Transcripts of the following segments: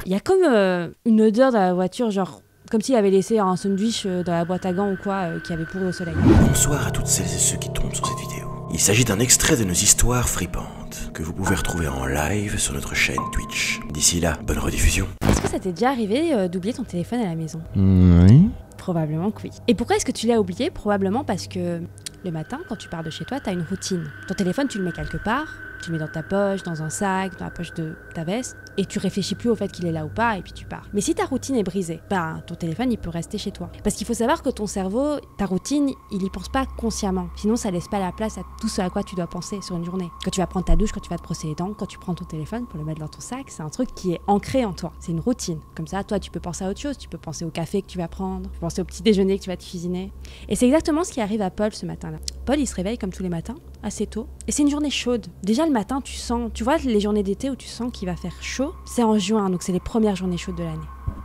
Il y a comme une odeur dans la voiture, genre comme s'il avait laissé un sandwich dans la boîte à gants ou quoi, qui avait pourri au soleil. Bonsoir à toutes celles et ceux qui tombent sur cette vidéo. Il s'agit d'un extrait de nos histoires fripantes que vous pouvez retrouver en live sur notre chaîne Twitch. D'ici là, bonne rediffusion. Est-ce que ça t'est déjà arrivé d'oublier ton téléphone à la maison? Oui. Probablement que oui. Et pourquoi est-ce que tu l'as oublié? Probablement parce que le matin, quand tu pars de chez toi, t'as une routine. Ton téléphone, tu le mets quelque part, tu le mets dans ta poche, dans un sac, dans la poche de ta veste, et tu réfléchis plus au fait qu'il est là ou pas, et puis tu pars. Mais si ta routine est brisée, ton téléphone, il peut rester chez toi. Parce qu'il faut savoir que ton cerveau, ta routine, il y pense pas consciemment. Sinon, ça laisse pas la place à tout ce à quoi tu dois penser sur une journée. Quand tu vas prendre ta douche, quand tu vas te brosser les dents, quand tu prends ton téléphone pour le mettre dans ton sac, c'est un truc qui est ancré en toi. C'est une routine. Comme ça, toi, tu peux penser à autre chose. Tu peux penser au café que tu vas prendre, tu peux penser au petit déjeuner que tu vas te cuisiner. Et c'est exactement ce qui arrive à Paul ce matin-là. Paul, il se réveille comme tous les matins, assez tôt. Et c'est une journée chaude. Déjà, le matin, tu vois les journées d'été où tu sens qu'il va faire chaud, c'est en juin, donc c'est les premières journées chaudes de l'année.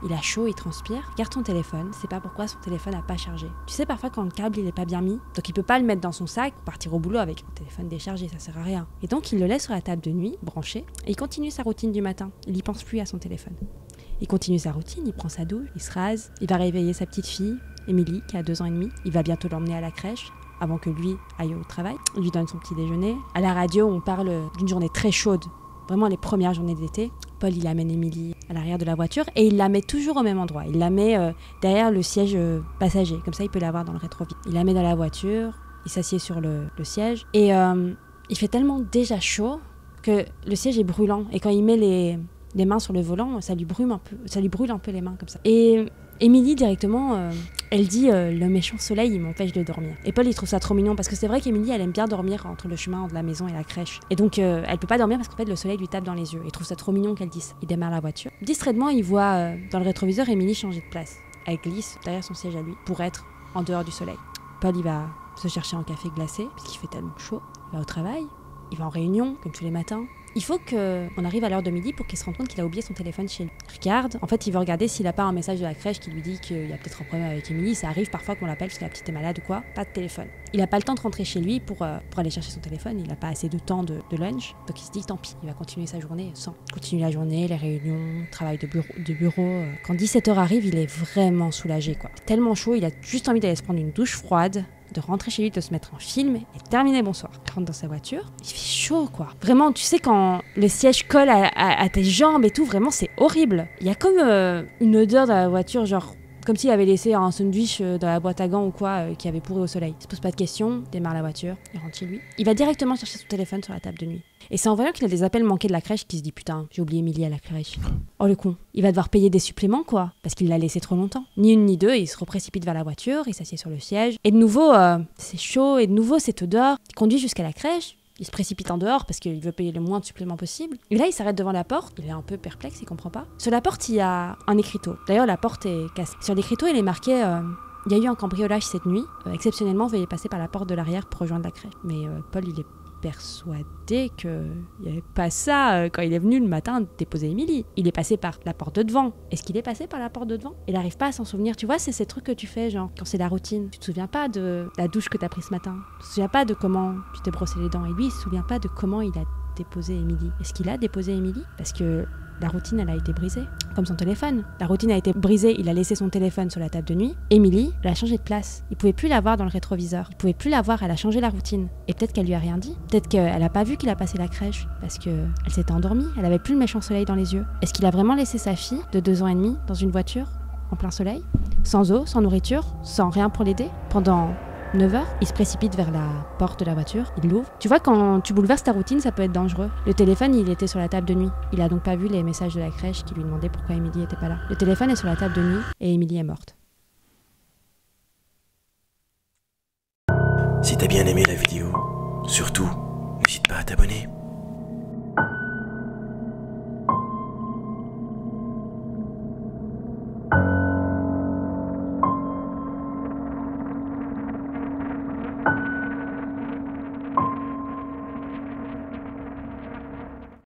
Il a chaud, il transpire, regarde ton téléphone, c'est pas pourquoi son téléphone n'a pas chargé. Tu sais parfois quand le câble il est pas bien mis, donc il peut pas le mettre dans son sac pour partir au boulot avec un téléphone déchargé, ça sert à rien. Et donc il le laisse sur la table de nuit, branché, et il continue sa routine du matin. Il y pense plus à son téléphone. Il continue sa routine, il prend sa douche, il se rase, il va réveiller sa petite fille, Émilie, qui a 2 ans et demi. Il va bientôt l'emmener à la crèche avant que lui aille au travail. Il lui donne son petit déjeuner. À la radio, on parle d'une journée très chaude, vraiment les premières journées d'été. Paul, il amène Émilie à l'arrière de la voiture et il la met toujours au même endroit. Il la met derrière le siège passager, comme ça il peut la voir dans le rétroviseur. Il la met dans la voiture, il s'assied sur le siège et il fait tellement déjà chaud que le siège est brûlant. Et quand il met les mains sur le volant, ça lui brûle un peu les mains comme ça. Et Émilie directement, elle dit le méchant soleil il m'empêche de dormir. Et Paul il trouve ça trop mignon parce que c'est vrai qu'Émilie elle aime bien dormir entre le chemin de la maison et la crèche. Et donc elle peut pas dormir parce qu'en fait le soleil lui tape dans les yeux. Il trouve ça trop mignon qu'elle dise. Il démarre la voiture. Distraitement il voit dans le rétroviseur Émilie changer de place. Elle glisse derrière son siège à lui pour être en dehors du soleil. Paul il va se chercher un café glacé parce qu'il fait tellement chaud. Il va au travail, il va en réunion comme tous les matins. Il faut qu'on arrive à l'heure de midi pour qu'il se rende compte qu'il a oublié son téléphone chez lui. Il regarde, en fait il veut regarder s'il n'a pas un message de la crèche qui lui dit qu'il y a peut-être un problème avec Émilie. Ça arrive parfois qu'on l'appelle parce que la petite est malade ou quoi, pas de téléphone. Il n'a pas le temps de rentrer chez lui pour aller chercher son téléphone, il n'a pas assez de temps de lunch, donc il se dit tant pis, il va continuer sa journée sans. Il continue la journée, les réunions, travail de bureau. Quand 17h arrive, il est vraiment soulagé quoi. Tellement chaud, il a juste envie d'aller se prendre une douche froide, de rentrer chez lui, de se mettre un film et terminer bonsoir. Il rentre dans sa voiture, il fait chaud quoi. Vraiment, tu sais quand le siège colle à tes jambes et tout, vraiment c'est horrible. Il y a comme une odeur dans la voiture, genre comme s'il avait laissé un sandwich dans la boîte à gants ou quoi, qui avait pourri au soleil. Il se pose pas de questions, démarre la voiture, il rentre chez lui. Il va directement chercher son téléphone sur la table de nuit. Et c'est en voyant qu'il a des appels manqués de la crèche qu'il se dit putain, j'ai oublié Émilie à la crèche. Oh le con, il va devoir payer des suppléments quoi, parce qu'il l'a laissé trop longtemps. Ni une ni deux, il se reprécipite vers la voiture, il s'assied sur le siège. Et de nouveau, c'est chaud, et de nouveau cette odeur. Il conduit jusqu'à la crèche. Il se précipite en dehors parce qu'il veut payer le moins de suppléments possible. Et là, il s'arrête devant la porte. Il est un peu perplexe, il comprend pas. Sur la porte, il y a un écriteau. D'ailleurs, la porte est cassée. Sur l'écriteau, il est marqué il y a eu un cambriolage cette nuit. Exceptionnellement, veuillez passer par la porte de l'arrière pour rejoindre la crèche. Mais Paul, il est persuadé qu'il n'y avait pas ça quand il est venu le matin déposer Émilie. Il est passé par la porte de devant. Est-ce qu'il est passé par la porte de devant? Il n'arrive pas à s'en souvenir. Tu vois, c'est ces trucs que tu fais, genre, quand c'est la routine. Tu te souviens pas de la douche que tu as prise ce matin. Tu te souviens pas de comment tu t'es brossé les dents. Et lui, il se souvient pas de comment il a déposé Émilie. Est-ce qu'il a déposé Émilie? Parce que la routine, elle a été brisée. Comme son téléphone. La routine a été brisée, il a laissé son téléphone sur la table de nuit. Émilie, elle a changé de place. Il pouvait plus la voir dans le rétroviseur. Il pouvait plus la voir, elle a changé la routine. Et peut-être qu'elle lui a rien dit. Peut-être qu'elle a pas vu qu'il a passé la crèche. Parce qu'elle s'était endormie, elle avait plus le méchant soleil dans les yeux. Est-ce qu'il a vraiment laissé sa fille, de 2 ans et demi, dans une voiture, en plein soleil? Sans eau, sans nourriture, sans rien pour l'aider? Pendant 9h, il se précipite vers la porte de la voiture, il l'ouvre. Tu vois, quand tu bouleverses ta routine, ça peut être dangereux. Le téléphone, il était sur la table de nuit. Il a donc pas vu les messages de la crèche qui lui demandaient pourquoi Émilie était pas là. Le téléphone est sur la table de nuit et Émilie est morte. Si t'as bien aimé la vidéo, surtout, n'hésite pas à t'abonner.